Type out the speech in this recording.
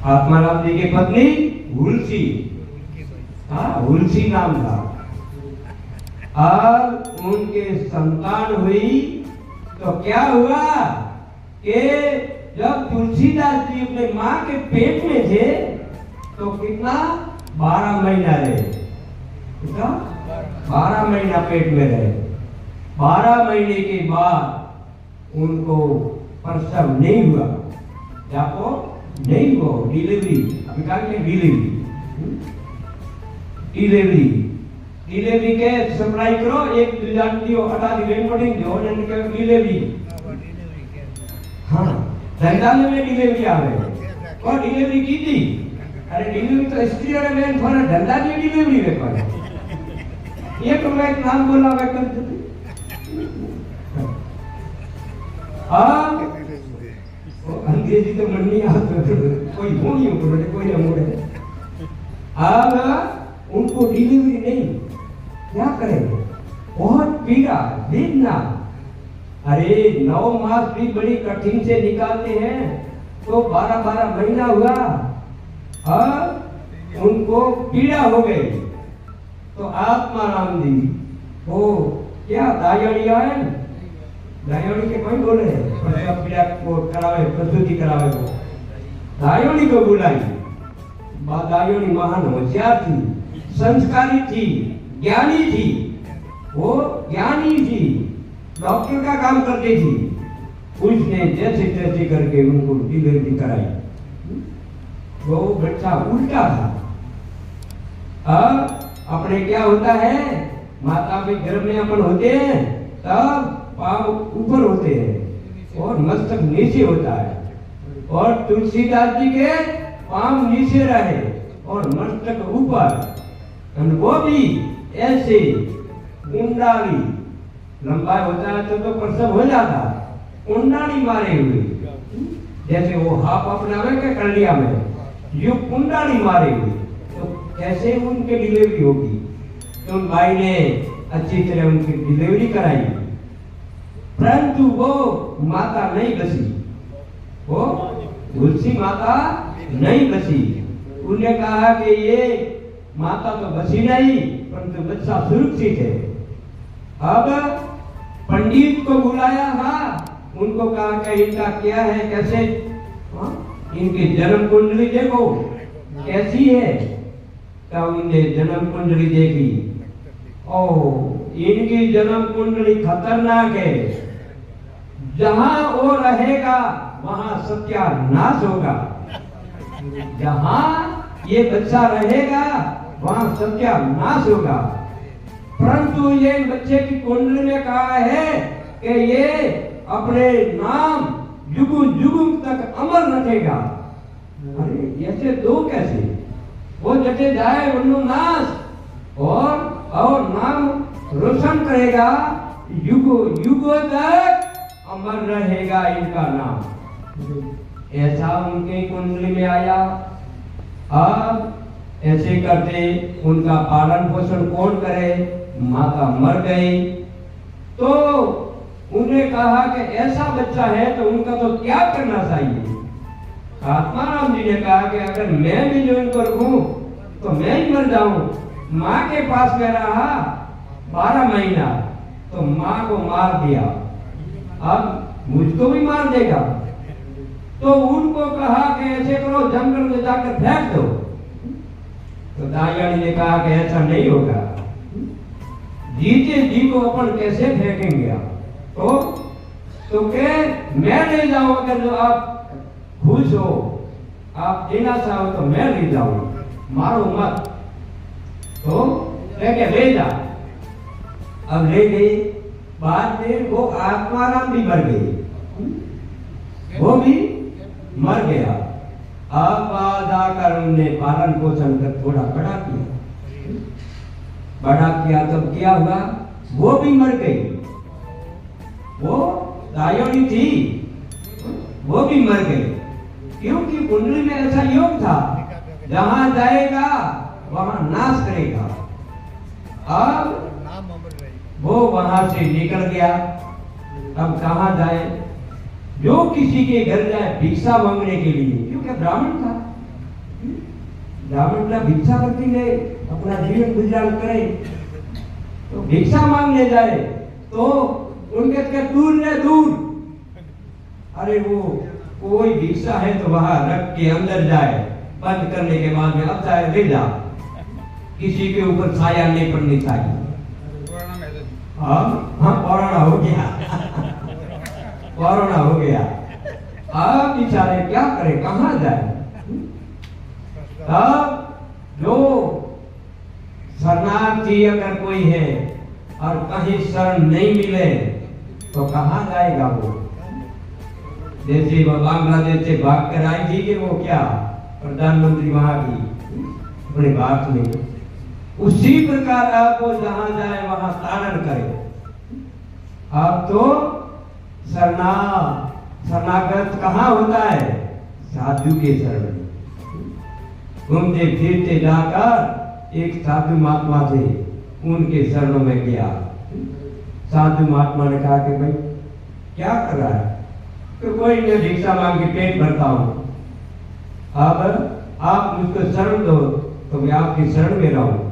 आत्माराम जी की पत्नी हुलसी, हाँ हुलसी नाम था। और उनके संतान हुई तो क्या हुआ कि जब तुलसीदास जी अपने माँ के पेट में थे तो कितना 12 महीना रहे, कितना 12 महीना पेट में रहे। 12 महीने के बाद उनको प्रसव नहीं हुआ, जाको नहीं हो डिलीवरी, अभी कहा डिलीवरी के सप्लाई करो, एक जानती हो अटा दी रेकॉर्डिंग जो ने डिलीवरी, हाँ धंधाले में डिलीवरी आवे और डिलीवरी की थी। अरे डिलीवरी तो स्त्री और मैन थोड़ा धंधा की डिलीवरी वे पर ये तो मैं नाम बोला मैं कर अंग्रेजी तो मन नहीं आता, कोई होनी हो बोले कोई ना मोड़े। अब उनको डिलीवरी नहीं, क्या करेंगे, बहुत पीड़ा वेदना। अरे 9 मास भी बड़ी कठिन से निकालते हैं तो 12 महीना हुआ, उनको पीड़ा हो गई। तो आत्माराम जी वो क्या दायणी आए, दायणी के कोई बोले प्रसव पीड़ा को करावे, प्रसूति करावे, वो दायणी को बुलाई। दायणी महान होशियार थी, संस्कारी थी, ज्ञानी थी, वो ज्ञानी थी, डॉक्टर का काम करती थी। उसने जैसे तैसे करके उनको डिलीवरी कराई। वो बच्चा उल्टा था। अब अपने क्या होता है, माता के गर्भ में अपन होते हैं तब पांव ऊपर होते हैं और मस्तक नीचे होता है, और तुलसीदास जी के पांव नीचे रहे और मस्तक ऊपर। वो भी ऐसे कुंडाली लंबा होता है तो प्रसव हो जाता, कुंडाली मारे हुए, जैसे वो हाफ अपनावे के कलिया में जो कुंडाली मारे हुए, तो कैसे उनके डिलीवरी होगी। तो भाई ने अच्छी तरह उनकी डिलीवरी कराई, परंतु वो माता नहीं बसी, वो तुलसी माता नहीं बसी। उन्होंने कहा कि ये माता तो बसी नहीं, परंतु बच्चा सुरक्षित है। अब पंडित को बुलाया था, उनको कहा कि इनका क्या है, कैसे, इनकी जन्म कुंडली देखो कैसी है। तब उनने जन्म कुंडली देखी, ओ इनकी जन्म कुंडली खतरनाक है, जहां वो रहेगा वहां सत्यानाश होगा, जहां ये बच्चा रहेगा वहां सत्यानाश होगा। परंतु ये बच्चे की कुंडली में कहा है कि ये अपने नाम जुगु जुगु तक अमर रखेगा। अरे ऐसे दो कैसे, वो जटे जाए उन्नो नाश और नाम रोशन करेगा, युगो युगो तक अमर रहेगा इनका नाम। ऐसा उनके कुंडली में आया। अब ऐसे करते उनका पालन पोषण कौन करे, माता मर गई। तो उन्हें कहा कि ऐसा बच्चा है तो उनका तो त्याग करना चाहिए। आत्माराम जी ने कहा कि अगर मैं भी ज्वाइन करूं तो मैं ही मर जाऊं। माँ के पास में रहा 12 महीना तो माँ को मार दिया, अब मुझको भी मार देगा। तो उनको कहा कि ऐसे करो, जंगल में जाकर फेंक दो। तो दायानी ने कहा कि ऐसा नहीं होगा, जीते जी को अपन कैसे फेंकेंगे आप, तो के मैं ले जाऊं, अगर जो आप खुश हो, आप देना चाहो तो मैं ले जाऊं, मारो मत। तो लेके ले जा। अब ले गई, बाद में वो आत्माराम भी मर गई, वो भी मर गया। अब जाकर उन्होंने पालन पोषण कर थोड़ा बड़ा किया, तब क्या हुआ, वो भी मर गई। वो दायोनी थी, वो भी मर गई, क्योंकि कुंडली में ऐसा योग था, जहां जाएगा वहां नाश करेगा। अब वो वहां से निकल गया, अब कहां जाए, जो किसी के घर जाए भिक्षा मांगने के लिए, क्योंकि ब्राह्मण था, ब्राह्मण भिक्षावृत्ति ले अपना जीवन गुजारा करे, तो भिक्षा मांगने जाए तो उनके क्या दूर रहे दूर। अरे वो कोई भिक्षा है तो वहां रख के अंदर जाए, बंद करने के बाद में अब जाए ले जा, किसी के ऊपर छाया नहीं पड़नी चाहिए। हाँ कोरोना हो गया कोरोना हो गया। अब बेचारे क्या करें, कहाँ जाए। तब जो शरणार्थी अगर कोई है और कहीं शरण नहीं मिले तो कहाँ जाएगा वो। जैसे वो बांग्लादेश से भाग कर आई थी कि वो क्या प्रधानमंत्री वहां की अपने बात में, उसी प्रकार आपको जहां जाए वहां तारण करे। अब तो शरणागत कहाँ होता है, साधु के शरण में। घूमते फिरते जाकर एक साधु महात्मा थे, उनके शरणों में गया। साधु महात्मा ने कहा कि भाई क्या कर रहा है, तो कोई मैं भिक्षा मांग के पेट भरता हूँ, अब आप मुझको शरण दो तो मैं आपकी शरण में रहूं।